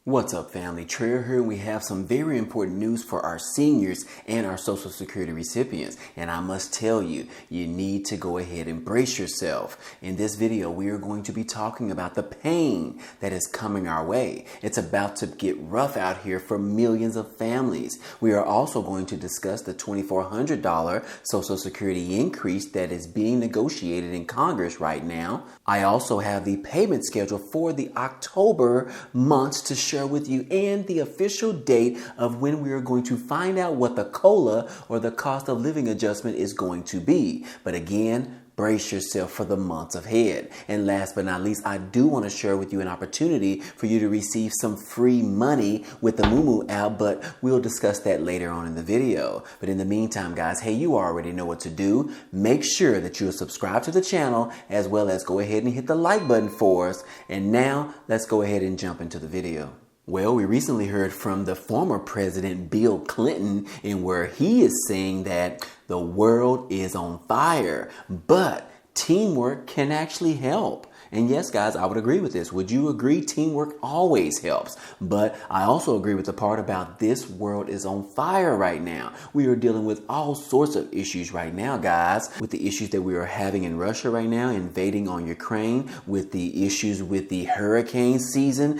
What's up, family? Trail here, and we have some very important news for our seniors and our Social Security recipients. And I must tell you, you need to go ahead and brace yourself. In this video, we are going to be talking about the pain that is coming our way. It's about to get rough out here for millions of families. We are also going to discuss the $2,400 Social Security increase that is being negotiated in Congress right now. I also have the payment schedule for the October months to share with you, and the official date of when we are going to find out what the COLA or the cost of living adjustment is going to be. But again, brace yourself for the months ahead. And last but not least, I do want to share with you an opportunity for you to receive some free money with the MooMoo app, but we'll discuss that later on in the video. But in the meantime, guys, hey, you already know what to do. Make sure that you're subscribed to the channel, as well as go ahead and hit the like button for us. And now let's go ahead and jump into the video. Well, we recently heard from the former president, Bill Clinton, in where he is saying that the world is on fire, but teamwork can actually help. And yes, guys, I would agree with this. Would you agree? Teamwork always helps. But I also agree with the part about this world is on fire right now. We are dealing with all sorts of issues right now, guys, with the issues that we are having in Russia right now, invading on Ukraine, with the issues with the hurricane season,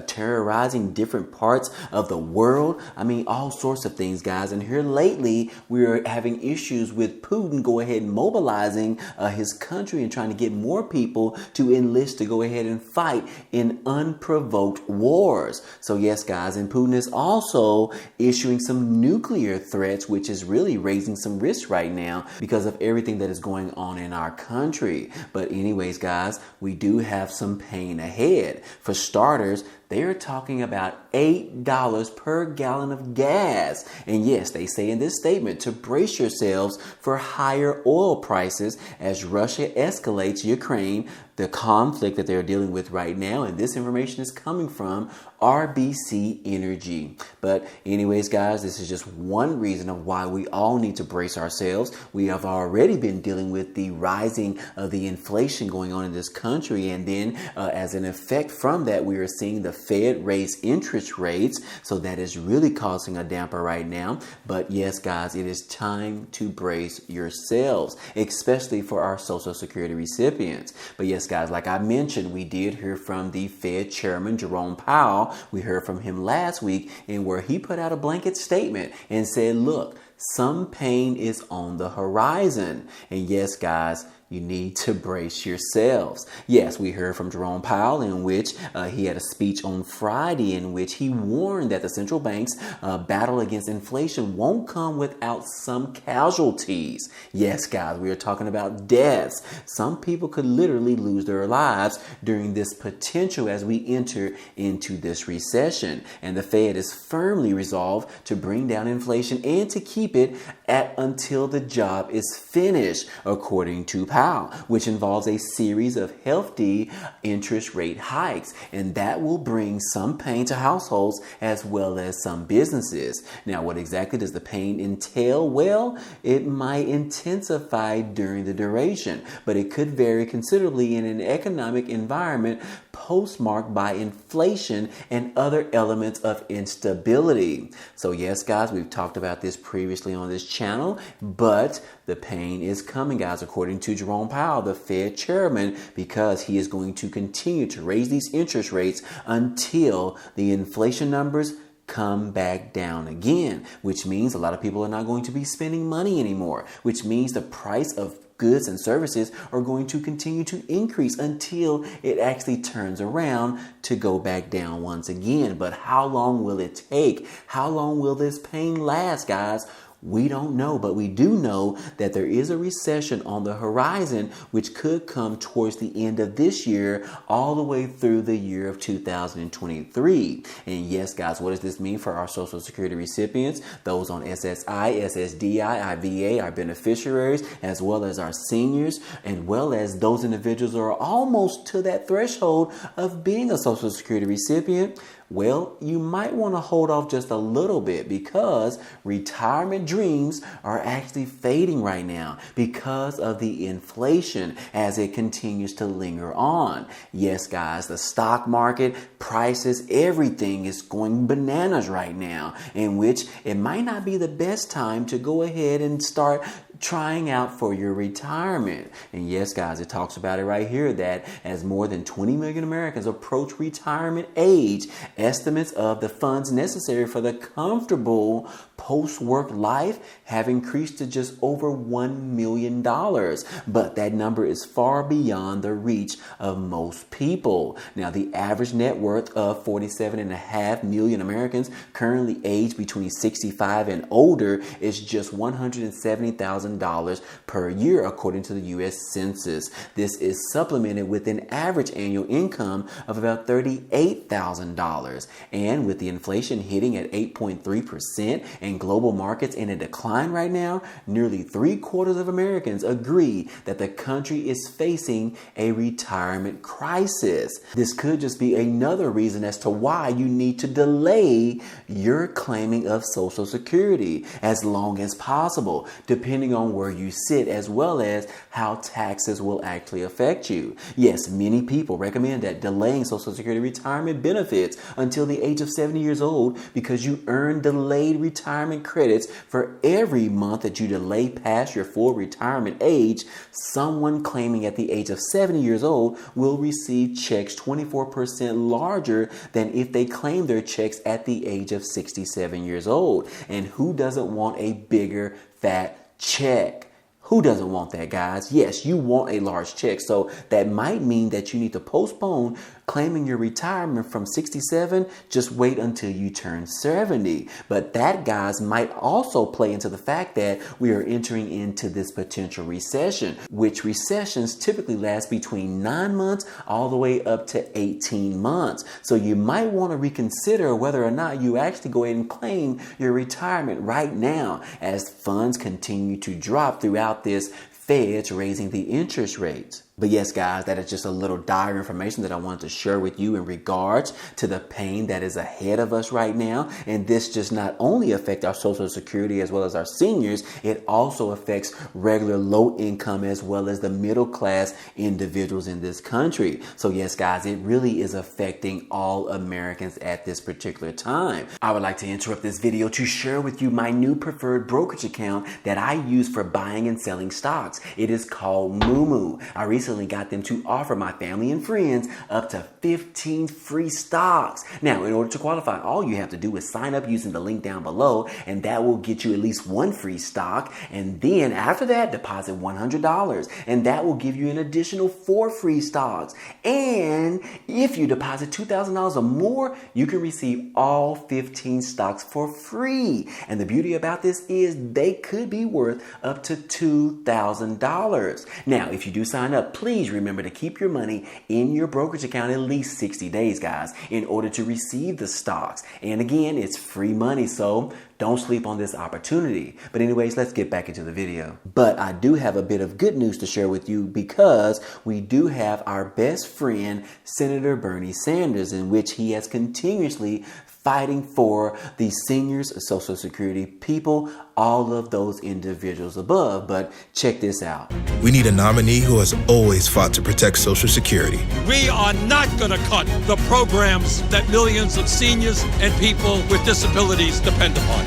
terrorizing different parts of the world. I mean, all sorts of things, guys. And here lately, we are having issues with Putin go ahead and mobilizing his country and trying to get more people to enlist to go ahead and fight in unprovoked wars. So yes, guys, and Putin is also issuing some nuclear threats, which is really raising some risk right now because of everything that is going on in our country. But anyways, guys, we do have some pain ahead. For starters, they are talking about $8 per gallon of gas. And yes, they say in this statement to brace yourselves for higher oil prices as Russia escalates Ukraine, the conflict that they're dealing with right now. And this information is coming from RBC Energy. But anyways, guys, this is just one reason of why we all need to brace ourselves. We have already been dealing with the rising of the inflation going on in this country. And then as an effect from that, we are seeing the Fed raise interest rates. So that is really causing a damper right now. But yes, guys, it is time to brace yourselves, especially for our Social Security recipients. But yes, guys, like I mentioned, we did hear from the Fed Chairman, Jerome Powell. We heard from him last week, in where he put out a blanket statement and said, look, some pain is on the horizon. And yes, guys, you need to brace yourselves. Yes, we heard from Jerome Powell, in which he had a speech on Friday in which he warned that the central bank's battle against inflation won't come without some casualties. Yes, guys, we are talking about deaths. Some people could literally lose their lives during this potential as we enter into this recession. And the Fed is firmly resolved to bring down inflation and to keep it at until the job is finished, according to Powell, which involves a series of hefty interest rate hikes. And that will bring some pain to households as well as some businesses. Now, what exactly does the pain entail? Well, it might intensify during the duration, but it could vary considerably in an economic environment postmarked by inflation and other elements of instability. So yes, guys, we've talked about this previously on this channel, but the pain is coming, guys, according to Jerome Powell, the Fed chairman, because he is going to continue to raise these interest rates until the inflation numbers come back down again, which means a lot of people are not going to be spending money anymore, which means the price of goods and services are going to continue to increase until it actually turns around to go back down once again. But how long will it take? How long will this pain last, guys? We don't know, but we do know that there is a recession on the horizon, which could come towards the end of this year, all the way through the year of 2023. And yes, guys, what does this mean for our Social Security recipients? Those on SSI, SSDI, IVA, our beneficiaries, as well as our seniors, and well as those individuals who are almost to that threshold of being a Social Security recipient. Well, you might want to hold off just a little bit because retirement dreams are actually fading right now because of the inflation as it continues to linger on. Yes, guys, the stock market, prices, everything is going bananas right now, in which it might not be the best time to go ahead and start trying out for your retirement. And yes, guys, it talks about it right here that as more than 20 million Americans approach retirement age, estimates of the funds necessary for the comfortable post-work life have increased to just over $1 million. But that number is far beyond the reach of most people. Now, the average net worth of 47.5 million Americans currently aged between 65 and older is just $170,000 per year, according to the U.S. Census. This is supplemented with an average annual income of about $38,000. And with the inflation hitting at 8.3% and global markets in a decline right now, nearly 3/4 of Americans agree that the country is facing a retirement crisis. This could just be another reason as to why you need to delay your claiming of Social Security as long as possible, depending on where you sit, as well as how taxes will actually affect you. Yes, many people recommend that delaying Social Security retirement benefits until the age of 70 years old because you earn delayed retirement credits for every month that you delay past your full retirement age. Someone claiming at the age of 70 years old will receive checks 24% larger than if they claim their checks at the age of 67 years old. And who doesn't want a bigger fat check? Who doesn't want that, guys? Yes, you want a large check. So that might mean that you need to postpone claiming your retirement from 67. Just wait until you turn 70. But that, guys, might also play into the fact that we are entering into this potential recession, which recessions typically last between 9 months all the way up to 18 months. So you might want to reconsider whether or not you actually go ahead and claim your retirement right now as funds continue to drop throughout this Fed's raising the interest rates. But yes, guys, that is just a little dire information that I wanted to share with you in regards to the pain that is ahead of us right now. And this just not only affects our Social Security as well as our seniors, it also affects regular low income as well as the middle class individuals in this country. So yes, guys, it really is affecting all Americans at this particular time. I would like to interrupt this video to share with you my new preferred brokerage account that I use for buying and selling stocks. It is called MooMoo. I recently got them to offer my family and friends up to 15 free stocks. Now, in order to qualify, all you have to do is sign up using the link down below, and that will get you at least one free stock. And then after that, deposit $100, and that will give you an additional 4 free stocks. And if you deposit $2,000 or more, you can receive all 15 stocks for free. And the beauty about this is they could be worth up to $2,000. Now, if you do sign up, please remember to keep your money in your brokerage account at least 60 days, guys, in order to receive the stocks. And again, it's free money, so don't sleep on this opportunity. But anyways, let's get back into the video. But I do have a bit of good news to share with you because we do have our best friend, Senator Bernie Sanders, in which he has continuously fighting for the seniors, Social Security people, all of those individuals above. But check this out. We need a nominee who has always fought to protect Social Security. We are not going to cut the programs that millions of seniors and people with disabilities depend upon.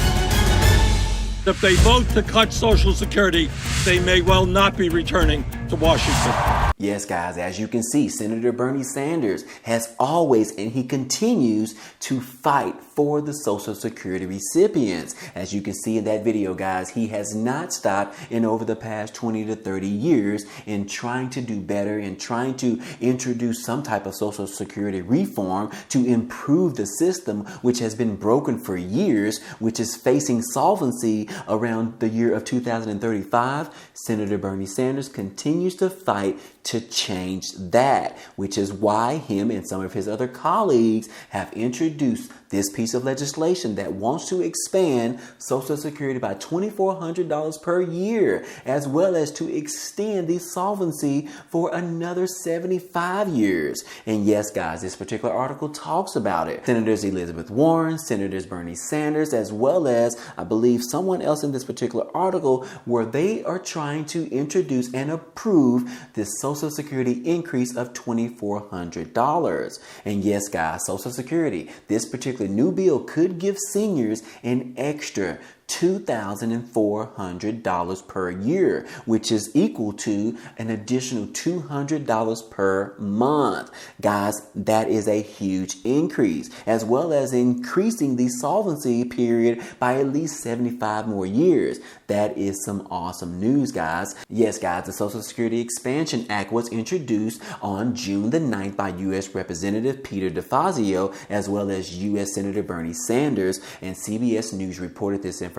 If they vote to cut Social Security, they may well not be returning to Washington. Yes, guys, as you can see, Senator Bernie Sanders has always, and he continues to fight for the Social Security recipients. As you can see in that video, guys, he has not stopped in over the past 20 to 30 years in trying to do better and trying to introduce some type of Social Security reform to improve the system, which has been broken for years, which is facing solvency around the year of 2035. Senator Bernie Sanders continues continues to fight to change that, which is why him and some of his other colleagues have introduced this piece of legislation that wants to expand Social Security by $2,400 per year, as well as to extend the solvency for another 75 years. And yes, guys, this particular article talks about it. Senators Elizabeth Warren, Senators Bernie Sanders, as well as, I believe, someone else in this particular article, where they are trying to introduce and approve this Social Security increase of $2,400. And yes, guys, Social Security, this particular new bill could give seniors an extra $2,400 per year, which is equal to an additional $200 per month. Guys, that is a huge increase, as well as increasing the solvency period by at least 75 more years. That is some awesome news, guys. Yes, guys, the Social Security Expansion Act was introduced on June the 9th by U.S. Representative Peter DeFazio, as well as U.S. Senator Bernie Sanders, and CBS News reported this information.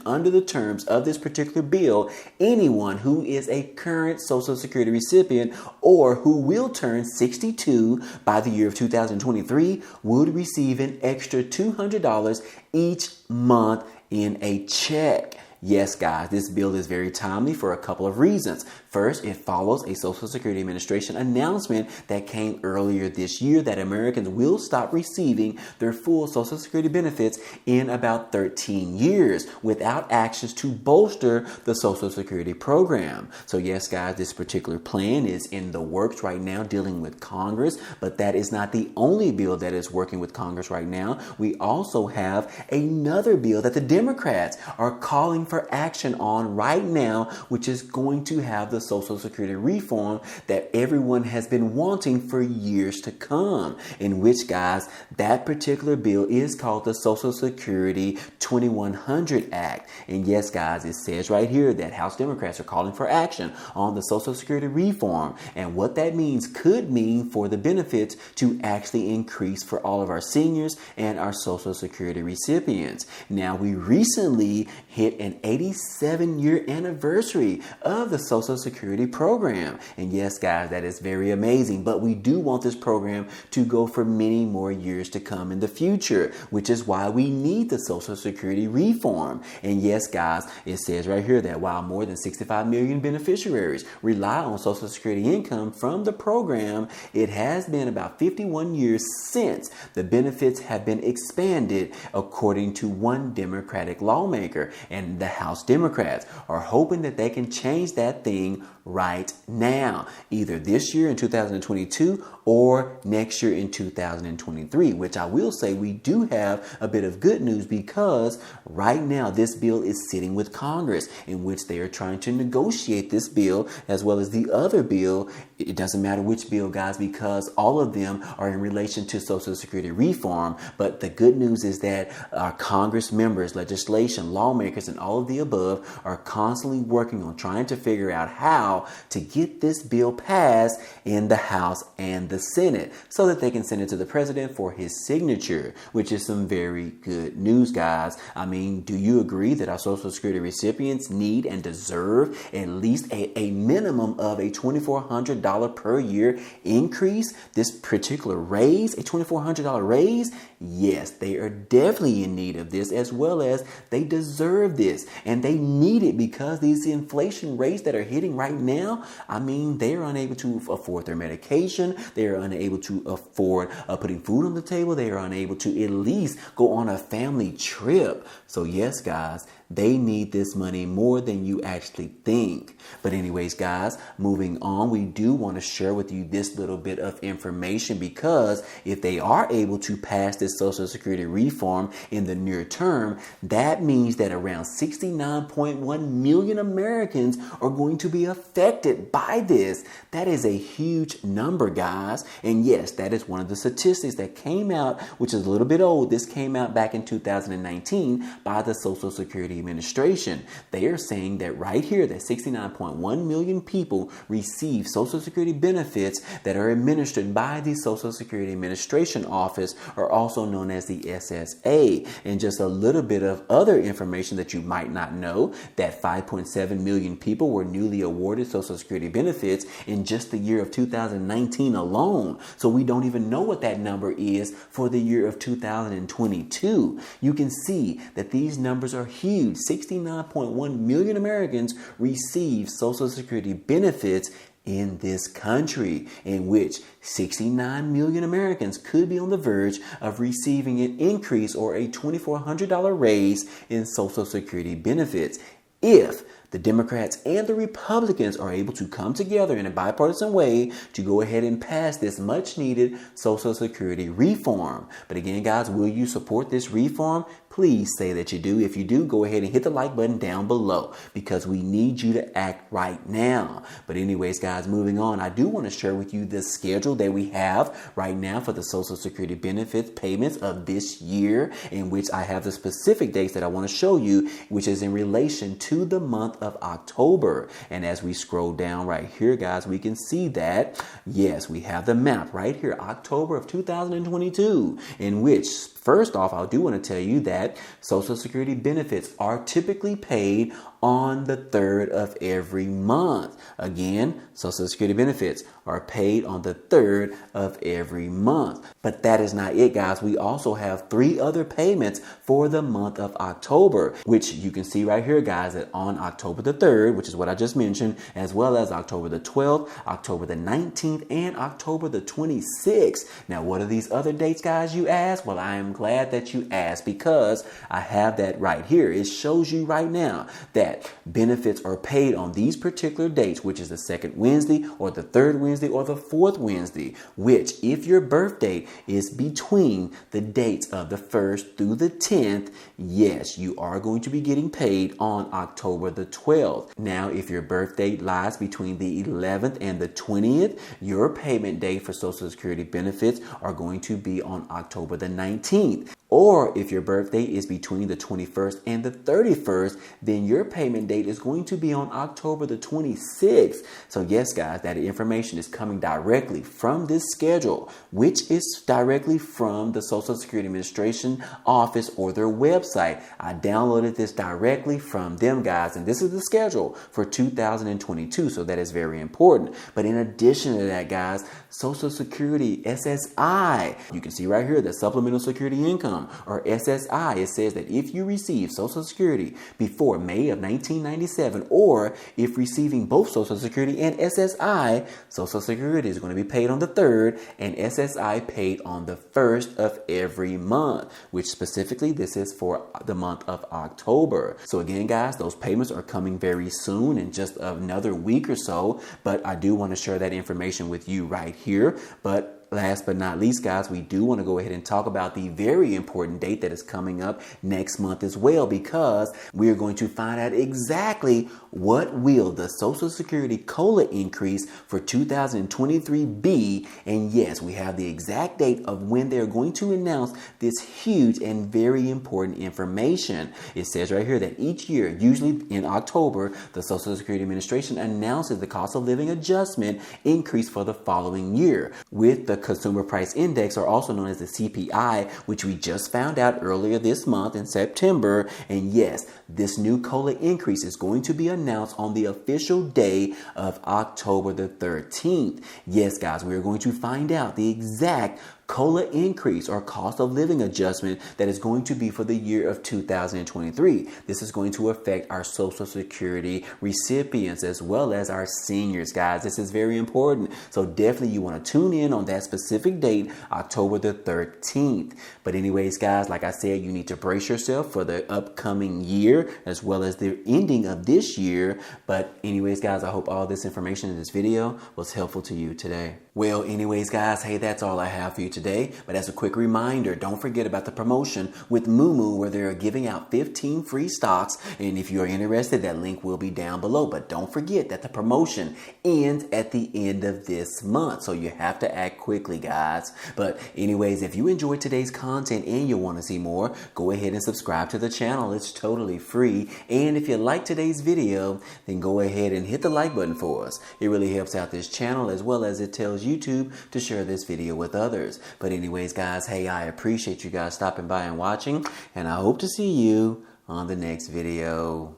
Under the terms of this particular bill, anyone who is a current Social Security recipient or who will turn 62 by the year of 2023 would receive an extra $200 each month in a check. Yes, guys, this bill is very timely for a couple of reasons. First, it follows a Social Security Administration announcement that came earlier this year that Americans will stop receiving their full Social Security benefits in about 13 years without actions to bolster the Social Security program. So yes, guys, this particular plan is in the works right now dealing with Congress, but that is not the only bill that is working with Congress right now. We also have another bill that the Democrats are calling for action on right now, which is going to have the Social Security reform that everyone has been wanting for years to come, in which, guys, that particular bill is called the Social Security 2100 Act. And yes, guys, it says right here that House Democrats are calling for action on the Social Security reform, and what that means could mean for the benefits to actually increase for all of our seniors and our Social Security recipients. Now, we recently hit an 87-year anniversary of the Social Security program. And yes, guys, that is very amazing. But we do want this program to go for many more years to come in the future, which is why we need the Social Security reform. And yes, guys, it says right here that while more than 65 million beneficiaries rely on Social Security income from the program, it has been about 51 years since the benefits have been expanded, according to one Democratic lawmaker. And the House Democrats are hoping that they can change that thing right now, either this year in 2022 or next year in 2023, which I will say we do have a bit of good news, because right now this bill is sitting with Congress, in which they are trying to negotiate this bill as well as the other bill. It doesn't matter which bill, guys, because all of them are in relation to Social Security reform. But the good news is that our Congress members, legislation, lawmakers, and all of the above are constantly working on trying to figure out how to get this bill passed in the House and the Senate so that they can send it to the president for his signature, which is some very good news, guys. I mean, do you agree that our Social Security recipients need and deserve at least a minimum of a $2,400 per year increase? This particular raise, a $2,400 raise? Yes, they are definitely in need of this, as well as they deserve this, and they need it because these inflation rates that are hitting right now, I mean, they are unable to afford their medication. They are unable to afford putting food on the table. They are unable to at least go on a family trip. So yes, guys, they need this money more than you actually think. But anyways, guys, moving on, we do want to share with you this little bit of information, because if they are able to pass this Social Security reform in the near term, that means that around 69.1 million Americans are going to be affected by this. That is a huge number, guys. And yes, that is one of the statistics that came out, which is a little bit old. This came out back in 2019 by the Social Security Administration. They are saying that right here that 69.1 million people receive Social Security benefits that are administered by the Social Security Administration Office, or also known as the SSA. And just a little bit of other information that you might might not know that 5.7 million people were newly awarded Social Security benefits in just the year of 2019 alone. So we don't even know what that number is for the year of 2022. You can see that these numbers are huge. 69.1 million Americans receive Social Security benefits in this country, in which 69 million Americans could be on the verge of receiving an increase or a $2,400 raise in Social Security benefits if the Democrats and the Republicans are able to come together in a bipartisan way to go ahead and pass this much needed Social Security reform. But again, guys, will you support this reform? Please say that you do. If you do, go ahead and hit the like button down below, because we need you to act right now. But anyways, guys, moving on, I do want to share with you the schedule that we have right now for the Social Security benefits payments of this year, in which I have the specific dates that I want to show you, which is in relation to the month of October. And as we scroll down right here, guys, we can see that, yes, we have the map right here, October of 2022, in which, first off, I do want to tell you that Social Security benefits are typically paid on the 3rd of every month. Again, Social Security benefits are paid on the 3rd of every month. But that is not it, guys. We also have 3 other payments for the month of October, which you can see right here, guys, that on October the 3rd, which is what I just mentioned, as well as October the 12th, October the 19th, and October the 26th. Now, what are these other dates, guys, you ask? Well, I am glad that you asked, because I have that right here. It shows you right now that benefits are paid on these particular dates, which is the 2nd Wednesday or the 3rd Wednesday or the 4th Wednesday, which, if your birth date is between the dates of the 1st through the 10th, yes, you are going to be getting paid on October the 12th. Now, if your birth date lies between the 11th and the 20th, your payment date for Social Security benefits are going to be on October the 19th. Or if your birthday is between the 21st and the 31st, then your payment date is going to be on October the 26th. So yes, guys, that information is coming directly from this schedule, which is directly from the Social Security Administration office or their website. I downloaded this directly from them, guys, and this is the schedule for 2022. So that is very important. But in addition to that, guys, Social Security SSI, you can see right here that Supplemental Security Income, or SSI, it says that if you receive Social Security before May of 1997, or if receiving both Social Security and SSI, Social Security is going to be paid on the 3rd and SSI paid on the 1st of every month, which specifically this is for the month of October. So again, guys, those payments are coming very soon, in just another week or so, but I do want to share that information with you right here. But last but not least, guys, we do want to go ahead and talk about the very important date that is coming up next month as well, because we are going to find out exactly what will the Social Security COLA increase for 2023 be. And yes, we have the exact date of when they're going to announce this huge and very important information. It says right here that each year, usually in October, the Social Security Administration announces the cost of living adjustment increase for the following year, with the Consumer Price Index, or also known as the CPI, which we just found out earlier this month in September. And yes, this new COLA increase is going to be announced on the official day of October the 13th. Yes, guys, we are going to find out the exact COLA increase or cost of living adjustment that is going to be for the year of 2023. This is going to affect our Social Security recipients as well as our seniors, guys. This is very important. So definitely you want to tune in on that specific date, October the 13th. But anyways, guys, like I said, you need to brace yourself for the upcoming year as well as the ending of this year. But anyways, guys, I hope all this information in this video was helpful to you today. Well, anyways, guys, hey, that's all I have for you today. But as a quick reminder, don't forget about the promotion with MooMoo, where they're giving out 15 free stocks. And if you're interested, that link will be down below. But don't forget that the promotion ends at the end of this month, so you have to act quickly, guys. But anyways, if you enjoyed today's content and you want to see more, go ahead and subscribe to the channel. It's totally free. And if you like today's video, then go ahead and hit the like button for us. It really helps out this channel, as well as it tells YouTube to share this video with others. But anyways, guys, hey, I appreciate you guys stopping by and watching, and I hope to see you on the next video.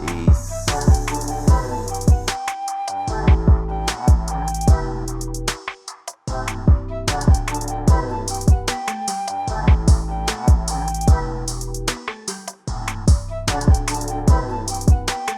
Peace.